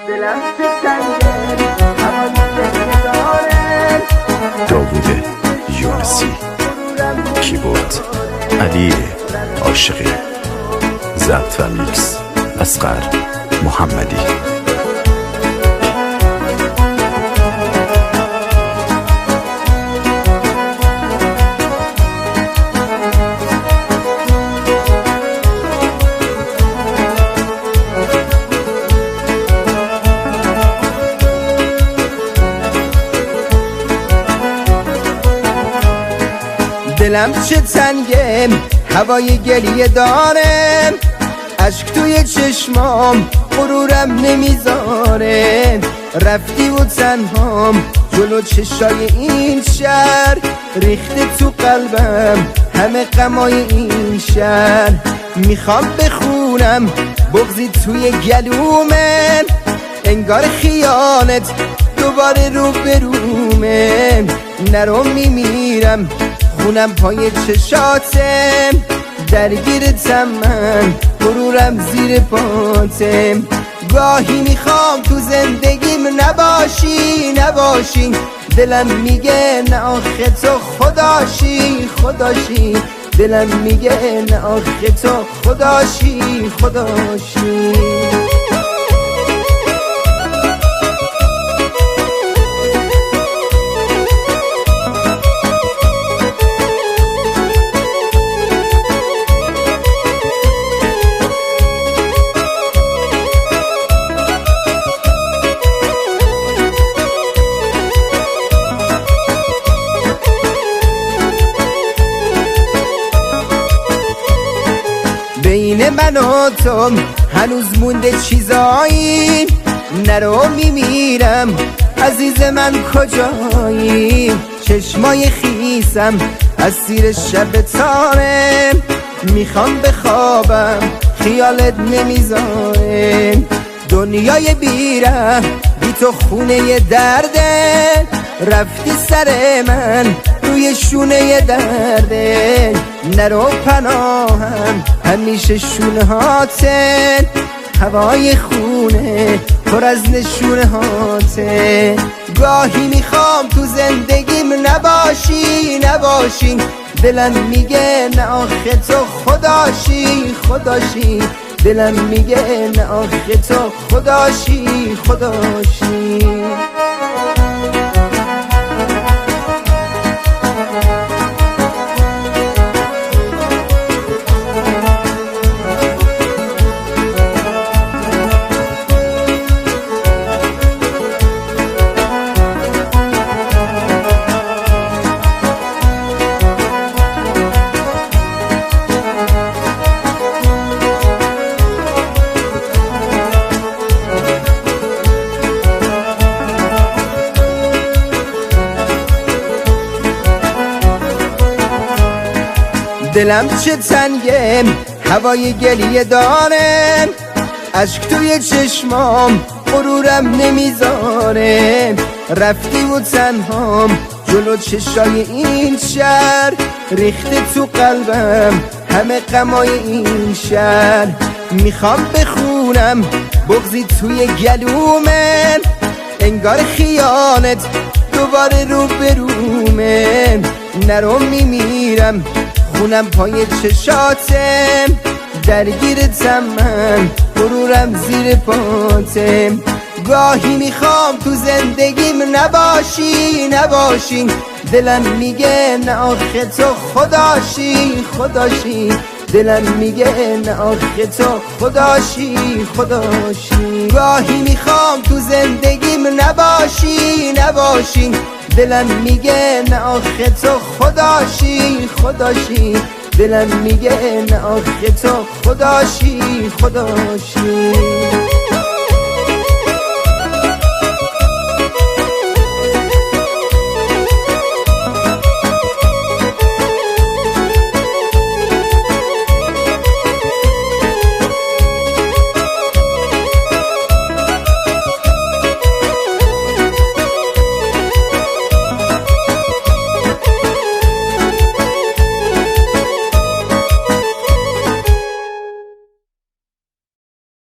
دلم چه تنگه هوای داره داوود یونسی، کیبورد علی عاشقی، ضبط و میکس اصغر محمدی. دلم چه تنگه هوای گریه داره، اشک توی چشمام غرورم نمیذاره. رفتی و تنهام جلو چشای این شهر، ریخته تو قلبم همه غمای این شهر. میخوام بخونم بغضی توی گلومه، انگار خیالت دوباره رو برومه. نرو میمیرم خونم پای چشاتم، درگیرتم من غرورم زیر پاتم. گاهی میخوام تو زندگیم نباشی، دلم میگه نه آخه تو خداشی. دلم میگه نه آخه تو خداشی. بین من و تو هنوز مونده چیزایی، نرو میمیرم عزیز من کجایی. چشمای خیسم از زیر شب تاره، میخوام بخوابم خیالت نمیذاره. دنیای بیره بی تو خونه درده، رفتی سر من روی شونه درده. نرو پناهم همیشه شونه هاته، هوای خونه پر از نشونه هاته. گاهی میخوام تو زندگیم نباشی، دلم میگه نه آخه تو خداشی. دلم میگه نه آخه تو خداشی. دلم چه تنگه هوای گریه داره، اشک توی چشمام غرورم نمیذاره. رفتی و تنهام جلو چشای این شهر، ریخته تو قلبم همه غمای این شهر. میخوام بخونم بغضی توی گلومه، انگار خیالت دوباره رو برومه. نرو میمیرم خونم پای چشاتم، درگیرتم من غرورم زیر پاتم. گاهی میخوام تو زندگیم نباشی، دلم میگه نه آخه تو خداشی. دلم میگه نه آخه تو خداشی. گاهی میخوام تو زندگیم نباشی، دلم میگه نه آخه تو خداشی. دلم میگه نه آخه تو خداشی.